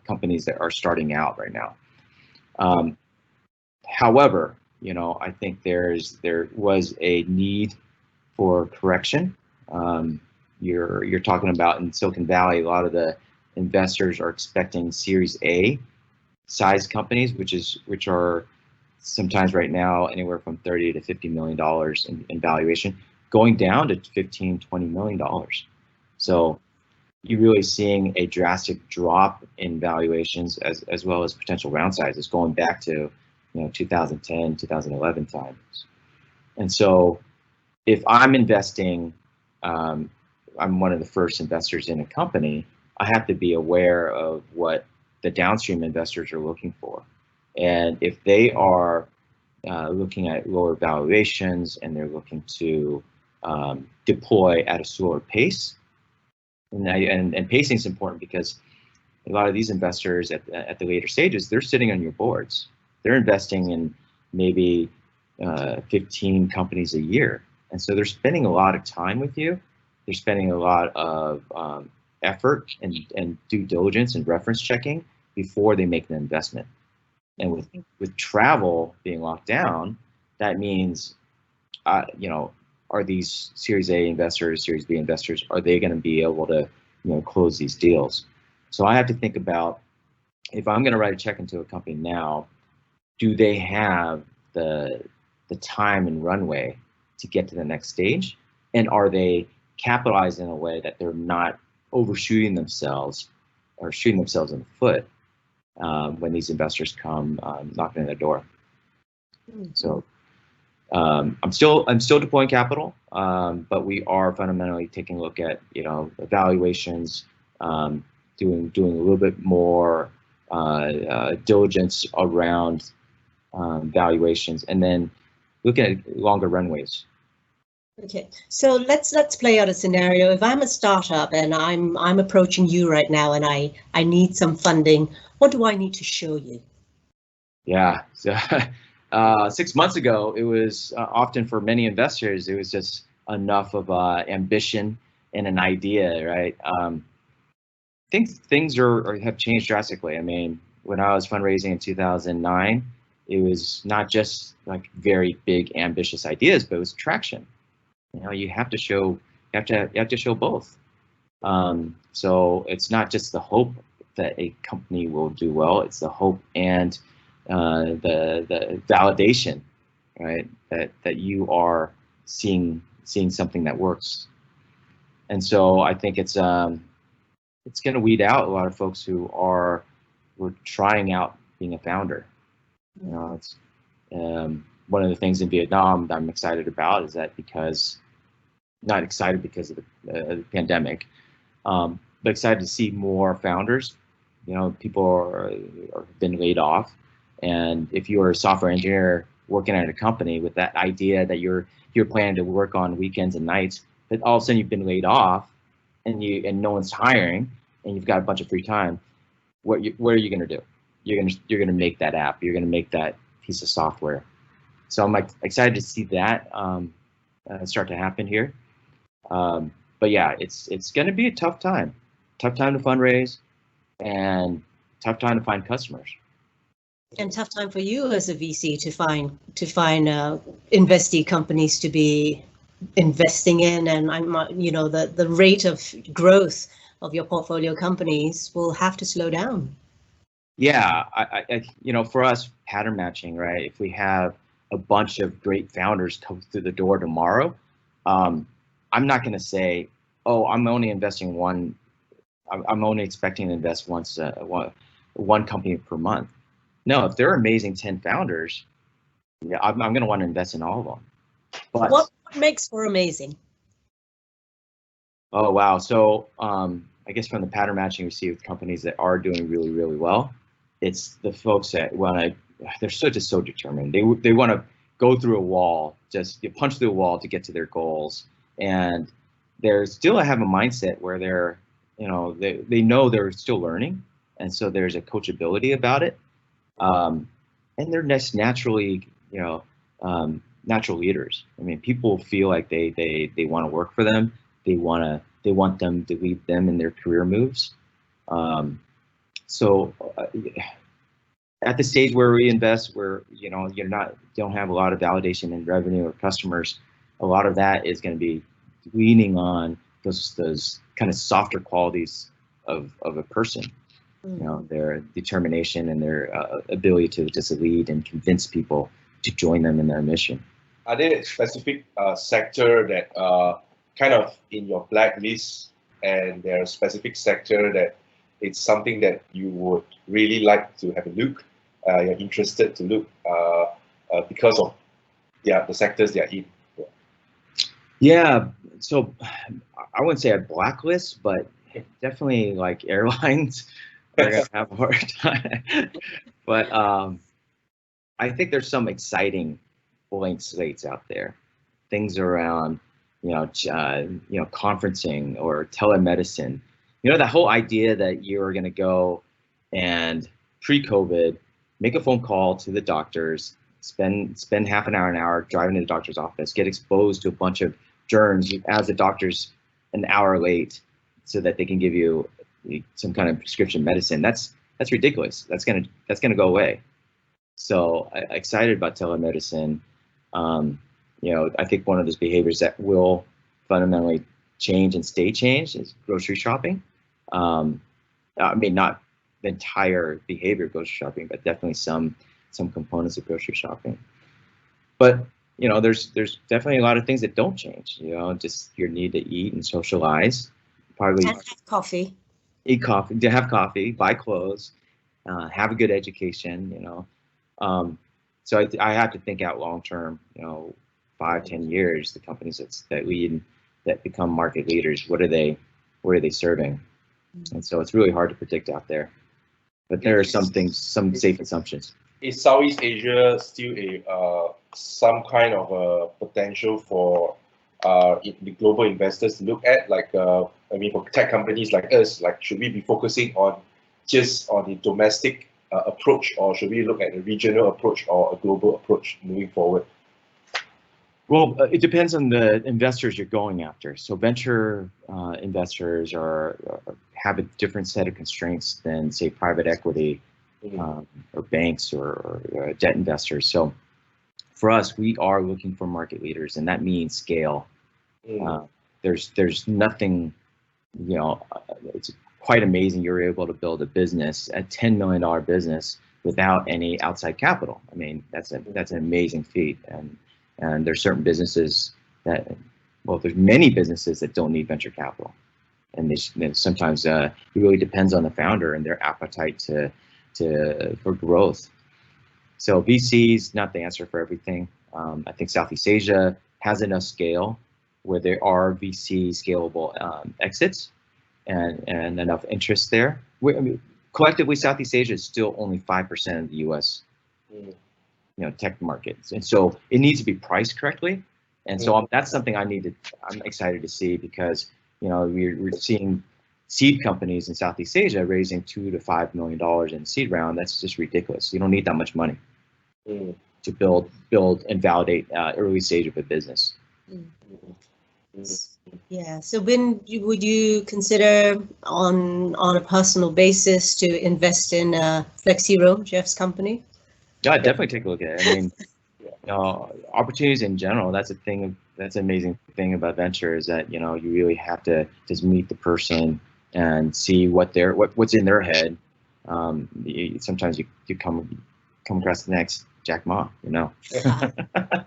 Speaker 2: companies that are starting out right now. However, I think there was a need for correction. You're talking about in Silicon Valley, a lot of the investors are expecting Series A size companies, which are sometimes right now anywhere from $30 to $50 million in valuation, going down to $15, $20 million. So you're really seeing a drastic drop in valuations as well as potential round sizes going back to 2010, 2011 times. And so if I'm investing, I'm one of the first investors in a company, I have to be aware of what the downstream investors are looking for. And if they are looking at lower valuations and they're looking to deploy at a slower pace, and pacing is important because a lot of these investors at the later stages, they're sitting on your boards. They're investing in maybe 15 companies a year. And so they're spending a lot of time with you. They're spending a lot of effort and due diligence and reference checking before they make an investment. And with travel being locked down, that means, are these Series A investors, Series B investors, are they going to be able to, close these deals? So I have to think about, if I'm going to write a check into a company now, do they have the time and runway to get to the next stage? And are they capitalized in a way that they're not overshooting themselves or shooting themselves in the foot when these investors come knocking on their door? So I'm still deploying capital, but we are fundamentally taking a look at evaluations, doing a little bit more diligence around valuations, and then looking at longer runways.
Speaker 1: Okay, so let's play out a scenario. If I'm a startup and I'm approaching you right now and I need some funding, what do I need to show you?
Speaker 2: Yeah, so 6 months ago, it was often for many investors, it was just enough of ambition and an idea, right? Things have changed drastically. I mean, when I was fundraising in 2009, it was not just like very big, ambitious ideas, but it was traction. You have to show both. So it's not just the hope that a company will do well; it's the hope and the validation, right? That you are seeing something that works. And so I think it's going to weed out a lot of folks who were trying out being a founder. It's one of the things in Vietnam that I'm excited about is that not excited because of the pandemic, but excited to see more founders. People have been laid off, and if you're a software engineer working at a company with that idea that you're planning to work on weekends and nights, but all of a sudden you've been laid off, and no one's hiring, and you've got a bunch of free time, what are you going to do? You're going to make that app. You're going to make that piece of software. So I'm excited to see that start to happen here. but yeah, it's going to be a tough time to fundraise, and tough time to find customers.
Speaker 1: And tough time for you as a VC to find investee companies to be investing in, and the rate of growth of your portfolio companies will have to slow down.
Speaker 2: Yeah, I for us, pattern matching, right? If we have a bunch of great founders come through the door tomorrow, I'm not going to say, oh, I'm only investing one. I'm only expecting to invest once, one company per month. No, if there are amazing 10 founders, yeah, I'm going to want to invest in all of them. But
Speaker 1: what makes for amazing?
Speaker 2: Oh, wow. So I guess from the pattern matching we see with companies that are doing really, really well, it's the folks that they're just so determined. They want to go through a wall, just punch through a wall to get to their goals. And they're still have a mindset where they're, they know they're still learning. And so there's a coachability about it. And they're just naturally, natural leaders. I mean, people feel like they want to work for them. They want them to lead them in their career moves. So at the stage where we invest, where you don't have a lot of validation in revenue or customers, a lot of that is going to be leaning on those kind of softer qualities of a person. Their determination and their ability to just lead and convince people to join them in their mission.
Speaker 3: Are there specific sector that kind of in your blacklist, and there are specific sector that it's something that you would really like to have a look, you're interested to look because of the sectors they're in?
Speaker 2: Yeah, so I wouldn't say a blacklist, but definitely like airlines are gonna have a hard time. But I think there's some exciting blank slates out there, things around conferencing or telemedicine. The whole idea that you're going to go and pre-COVID make a phone call to the doctors, spend half an hour driving to the doctor's office, get exposed to a bunch of germs as the doctor's an hour late, so that they can give you some kind of prescription medicine. That's ridiculous. That's gonna go away. So excited about telemedicine. I think one of those behaviors that will fundamentally change and stay changed is grocery shopping. I mean, not the entire behavior of grocery shopping, but definitely some components of grocery shopping. But there's definitely a lot of things that don't change. Just your need to eat and socialize, probably
Speaker 1: and have coffee.
Speaker 2: Eat coffee, to have coffee, buy clothes, have a good education. So I have to think out long term. 5-10 years, the companies that lead, that become market leaders, what are they serving? And so it's really hard to predict out there. But there are some safe assumptions.
Speaker 3: Is Southeast Asia still some kind of a potential for the global investors to look at? Like, for tech companies like us, should we be focusing just on the domestic approach, or should we look at a regional approach or a global approach moving forward?
Speaker 2: Well, it depends on the investors you're going after. So venture investors have a different set of constraints than, say, private equity or banks or debt investors. So for us, we are looking for market leaders, and that means scale. There's nothing, it's quite amazing you're able to build a business, a $10 million business, without any outside capital. I mean, that's an amazing feat. And there's certain businesses there's many businesses that don't need venture capital, and sometimes it really depends on the founder and their appetite for growth. So VC's not the answer for everything. I think Southeast Asia has enough scale where there are VC scalable exits and enough interest there. Collectively, Southeast Asia is still only 5% of the U.S. Tech markets, and so it needs to be priced correctly. And so that's something I'm excited to see, because we're seeing seed companies in Southeast Asia raising $2 to $5 million in seed round. That's just ridiculous. You don't need that much money to build and validate early stage of a business.
Speaker 1: Yeah. So when would you consider on a personal basis to invest in Flexiroam, Jeff's company?
Speaker 2: Yeah, I'd definitely take a look at it. I mean, opportunities in general, that's an amazing thing about venture, is that, you really have to just meet the person and see what's in their head. Sometimes you come across the next Jack Ma,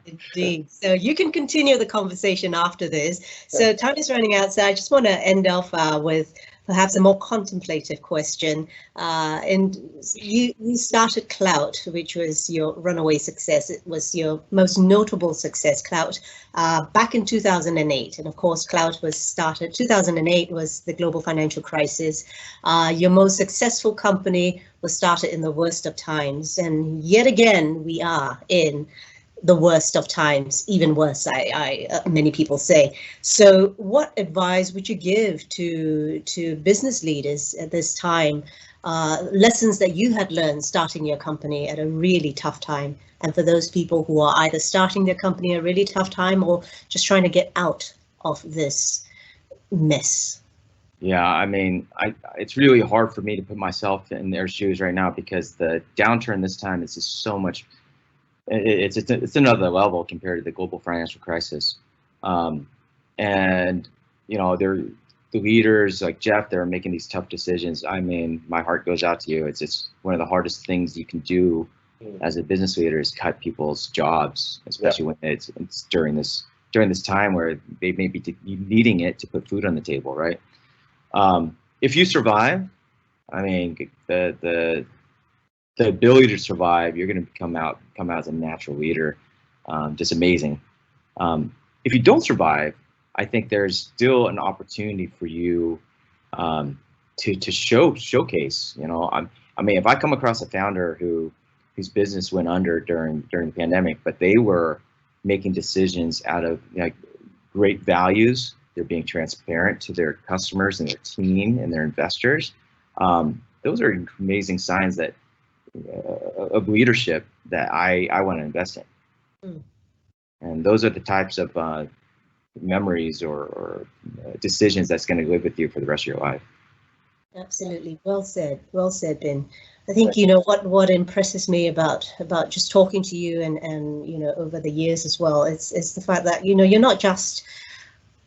Speaker 1: Indeed. So you can continue the conversation after this. So time is running out, so I just want to end off with perhaps a more contemplative question. And you started Clout, which was your runaway success. It was your most notable success, Clout, back in 2008. And of course, Clout was started, 2008 was the global financial crisis. Your most successful company was started in the worst of times. And yet again, we are in the worst of times, even worse, many people say. So what advice would you give to business leaders at this time, lessons that you had learned starting your company at a really tough time, and for those people who are either starting their company at a really tough time or just trying to get out of this mess?
Speaker 2: Yeah, I mean, it's really hard for me to put myself in their shoes right now, because the downturn this time is just so much. It's another level compared to the global financial crisis, and the leaders like Jeff, they're making these tough decisions. I mean, my heart goes out to you. It's one of the hardest things you can do as a business leader, is cut people's jobs, especially when it's during this time where they may be needing it to put food on the table, right? If you survive, I mean, the ability to survive, you're going to come out as a natural leader, just amazing. If you don't survive, I think there's still an opportunity for you to showcase. I mean, if I come across a founder whose business went under during the pandemic, but they were making decisions out of great values, they're being transparent to their customers and their team and their investors. Those are amazing signs of leadership that I want to invest in. And those are the types of memories or decisions that's going to live with you for the rest of your life.
Speaker 1: Absolutely. Well said, Binh. I think, what impresses me about just talking to you and over the years as well, it's the fact that, you're not just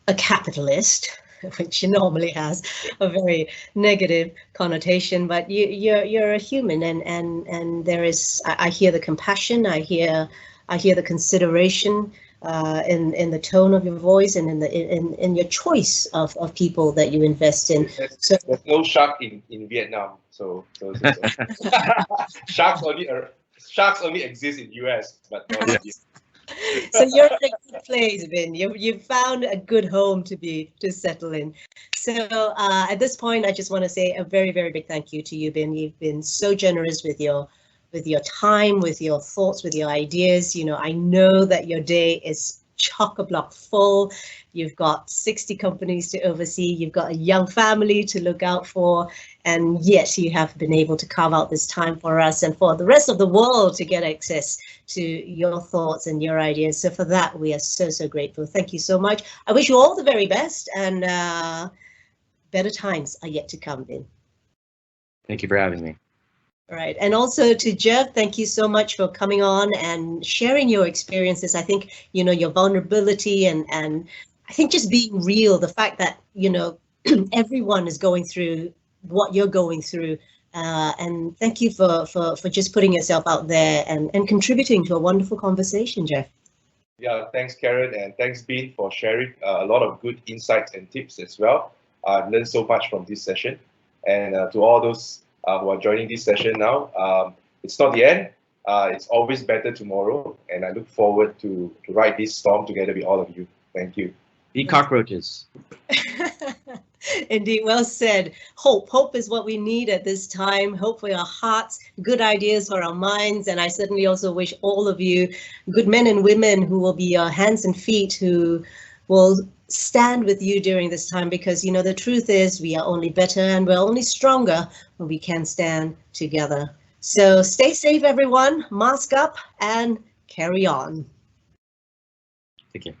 Speaker 1: a capitalist, which normally has a very negative connotation, but you're a human, and there is, I hear the compassion, I hear the consideration in the tone of your voice, and in your choice of people that you invest in.
Speaker 3: So there's no shark in Vietnam, so sharks only exist in US, but not in Vietnam.
Speaker 1: So you're in a good place, Binh. You've found a good home to settle in. So at this point, I just want to say a very, very big thank you to you, Binh. You've been so generous with your time, with your thoughts, with your ideas. I know that your day is chock-a-block full. You've got 60 companies to oversee. You've got a young family to look out for. And yet you have been able to carve out this time for us and for the rest of the world to get access to your thoughts and your ideas. So for that, we are so, so grateful. Thank you so much. I wish you all the very best, and better times are yet to come, Binh.
Speaker 2: Thank you for having me.
Speaker 1: All right. And also to Jeff, thank you so much for coming on and sharing your experiences. I think, your vulnerability and I think just being real, the fact that, everyone is going through what you're going through. And thank you for just putting yourself out there and contributing to a wonderful conversation, Jeff.
Speaker 3: Yeah, thanks, Karen, and thanks, Binh, for sharing a lot of good insights and tips as well. I've learned so much from this session. And to all those who are joining this session now, it's not the end. It's always better tomorrow, and I look forward to ride this storm together with all of you. Thank you.
Speaker 2: Eat cockroaches.
Speaker 1: Indeed, well said. Hope is what we need at this time. Hope for our hearts, good ideas for our minds, and I certainly also wish all of you good men and women who will be your hands and feet, who will stand with you during this time, because the truth is we are only better and we're only stronger when we can stand together. So stay safe, everyone. Mask up and carry on.
Speaker 2: Take care.